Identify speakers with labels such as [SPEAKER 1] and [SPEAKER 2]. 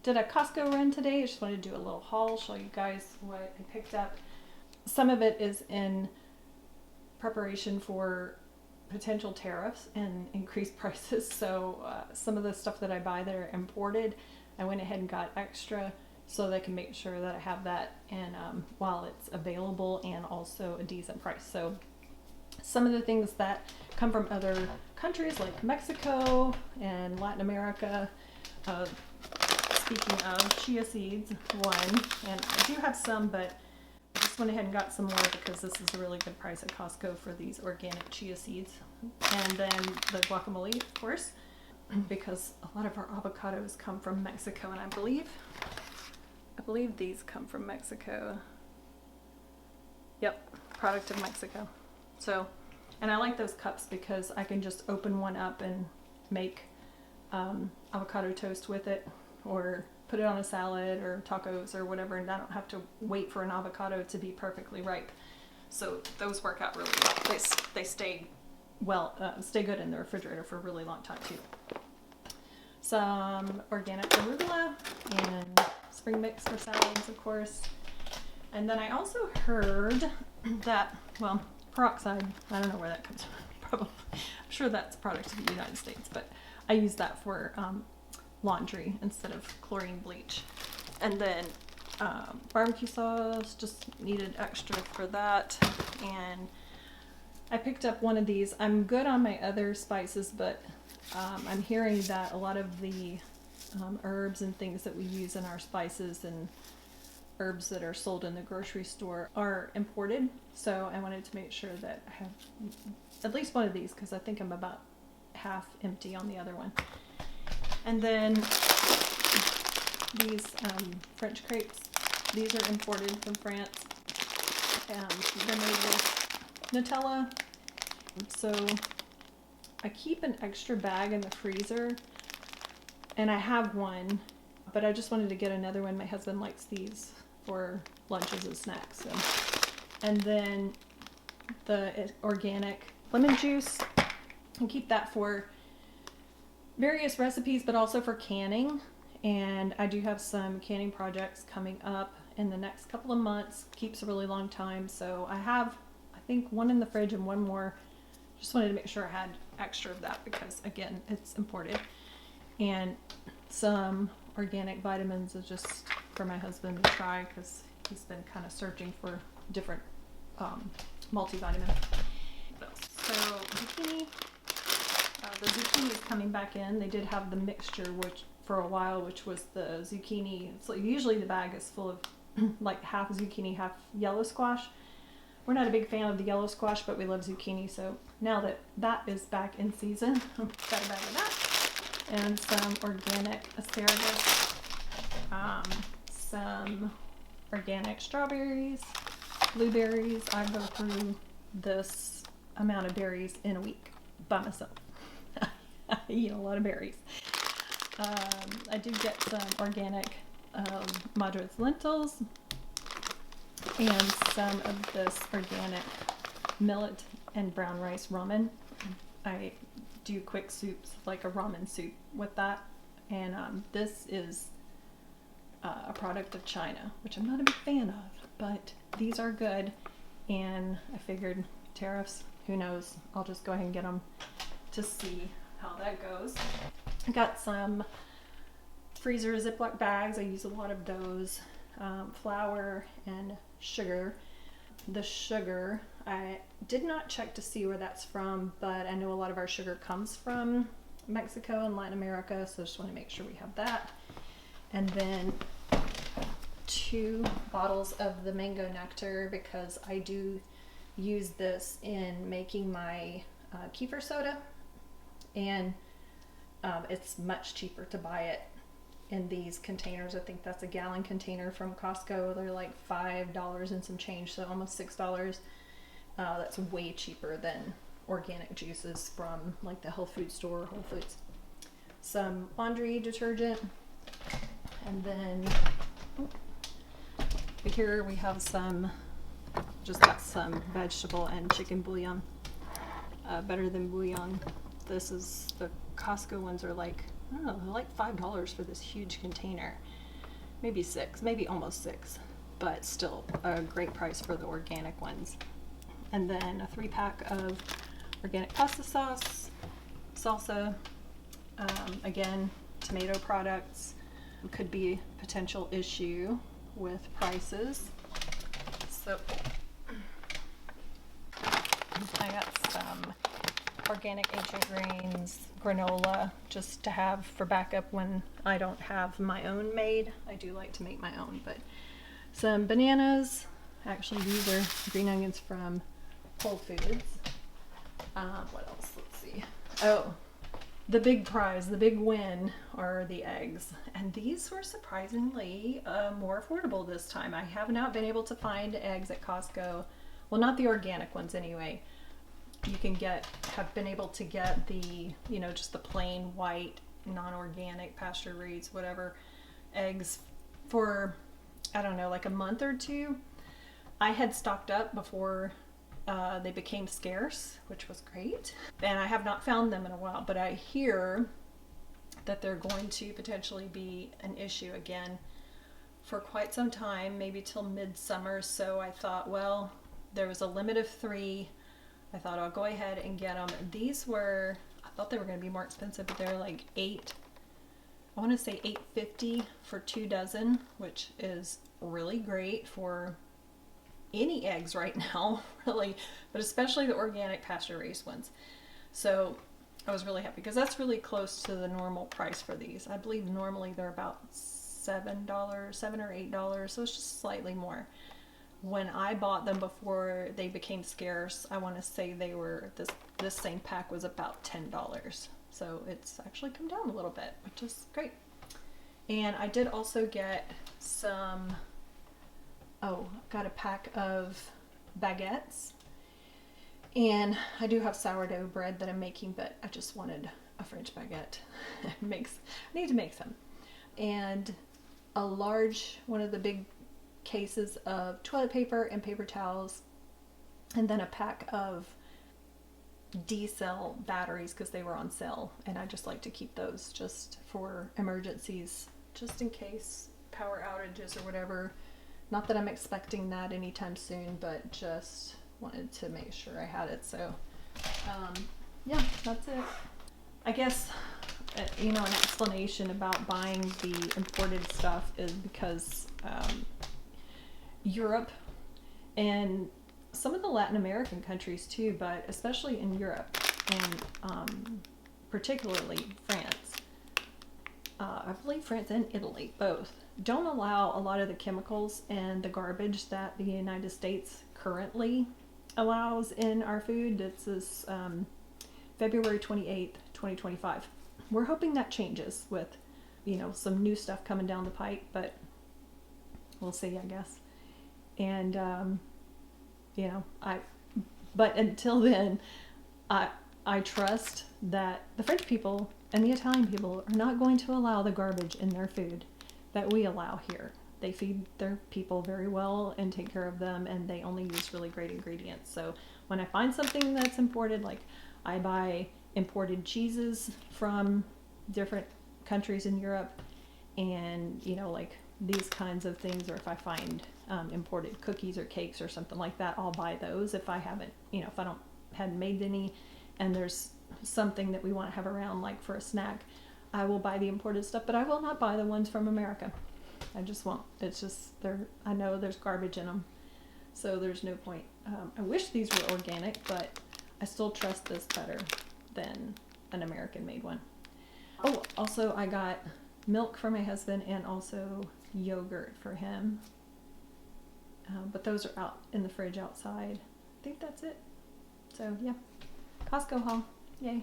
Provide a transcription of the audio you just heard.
[SPEAKER 1] did a Costco run today. I just wanted to do a little haul, show you guys what I picked up. Some of it is in preparation for potential tariffs and increased prices. So some of the stuff that I buy that are imported, I went ahead and got extra so that I can make sure that I have that, and while it's available and also a decent price. So some of the things that come from other countries like Mexico and Latin America. Speaking of chia seeds, one, and I do have some, but I just went ahead and got some more because this is a really good price at Costco for these organic chia seeds. And then the guacamole, of course, because a lot of our avocados come from Mexico, and I believe these come from Mexico. Yep, product of Mexico. So, and I like those cups because I can just open one up and make avocado toast with it, or put it on a salad or tacos or whatever, and I don't have to wait for an avocado to be perfectly ripe. So those work out really well. They stay good in the refrigerator for a really long time too. Some organic arugula and spring mix for salads, of course. And then I also heard that, well, peroxide, I don't know where that comes from. Probably, I'm sure that's a product of the United States, but I use that for laundry instead of chlorine bleach. And then barbecue sauce, just needed extra for that. And I picked up one of these. I'm good on my other spices, but I'm hearing that a lot of the herbs and things that we use in our spices and herbs that are sold in the grocery store are imported. So I wanted to make sure that I have at least one of these, because I think I'm about half empty on the other one. And then these French crepes. These are imported from France. They're made with Nutella. So I keep an extra bag in the freezer, and I have one, but I just wanted to get another one. My husband likes these for lunches and snacks. So. And then the organic lemon juice, and keep that for various recipes, but also for canning. And I do have some canning projects coming up in the next couple of months. Keeps a really long time. So I have, I think, one in the fridge and one more. Just wanted to make sure I had extra of that because, again, it's imported. And some organic vitamins is just for my husband to try, because he's been kind of searching for different multivitamins. So zucchini. The zucchini is coming back in. They did have the mixture, which for a while, which was the zucchini. So usually the bag is full of like half zucchini, half yellow squash. We're not a big fan of the yellow squash, but we love zucchini. So now that that is back in season, got a bag of that. And some organic asparagus, some organic strawberries, blueberries. I go through this amount of berries in a week by myself. I eat a lot of berries. I do get some organic Madras lentils and some of this organic millet and brown rice ramen. I do quick soups, like a ramen soup with that. And this is a product of China, which I'm not a big fan of, but these are good. And I figured tariffs, who knows, I'll just go ahead and get them to see how that goes. I got some freezer Ziploc bags. I use a lot of those. Flour and sugar. The sugar, I did not check to see where that's from, but I know a lot of our sugar comes from Mexico and Latin America, so I just want to make sure we have that. And then 2 bottles of the mango nectar, because I do use this in making my kefir soda, and it's much cheaper to buy it in these containers. I think that's a gallon container from Costco. They're like $5 and some change, so almost $6. That's way cheaper than organic juices from like the health food store or Whole Foods. Some laundry detergent, and then here we have some, just got some vegetable and chicken bouillon. Better than bouillon. This is, the Costco ones are like, oh, like $5 for this huge container. Maybe 6, maybe almost 6, but still a great price for the organic ones. And then a 3-pack of organic pasta sauce, salsa. Again, tomato products could be a potential issue with prices. So I got some organic ancient grains, granola, just to have for backup when I don't have my own made. I do like to make my own, but some bananas. Actually, these are green onions from Whole Foods. What else? Let's see. Oh, the big prize, the big win are the eggs. And these were surprisingly more affordable this time. I have not been able to find eggs at Costco. Well, not the organic ones anyway. You can have been able to get the, just the plain white, non-organic, pasture raised, whatever, eggs for, I don't know, like a month or two. I had stocked up before they became scarce, which was great. And I have not found them in a while, but I hear that they're going to potentially be an issue again for quite some time, maybe till midsummer. So I thought, well, there was a limit of 3. I thought I'll go ahead and get them. These were, I thought they were going to be more expensive, but they're like I want to say $8.50 for 2 dozen, which is really great for any eggs right now, really, but especially the organic pasture raised ones. So I was really happy because that's really close to the normal price for these. I believe normally they're about $7 or $8, so it's just slightly more. When I bought them before they became scarce, I want to say they were, this same pack was about $10. So it's actually come down a little bit, which is great. And I did also get some, got a pack of baguettes. And I do have sourdough bread that I'm making, but I just wanted a French baguette. I need to make some. And a large, one of the big cases of toilet paper and paper towels, and then a pack of D-cell batteries because they were on sale, and I just like to keep those just for emergencies, just in case power outages or whatever. Not that I'm expecting that anytime soon, but just wanted to make sure I had it. So yeah, that's it. I guess an explanation about buying the imported stuff is because Europe and some of the Latin American countries too, but especially in Europe and particularly France, I believe France and Italy both don't allow a lot of the chemicals and the garbage that the United States currently allows in our food. This is February 28th, 2025. We're hoping that changes with, some new stuff coming down the pipe, but we'll see, I guess. And, but until then, I trust that the French people and the Italian people are not going to allow the garbage in their food that we allow here. They feed their people very well and take care of them, and they only use really great ingredients. So when I find something that's imported, like I buy imported cheeses from different countries in Europe, and like these kinds of things, or if I find imported cookies or cakes or something like that, I'll buy those. If I haven't, if I hadn't made any, and there's something that we want to have around, like for a snack, I will buy the imported stuff, but I will not buy the ones from America. I just won't. It's just, I know there's garbage in them, so there's no point. I wish these were organic, but I still trust this better than an American made one. Oh, also I got milk for my husband and also yogurt for him. But those are out in the fridge outside. I think that's it. So yeah, Costco haul. Yay.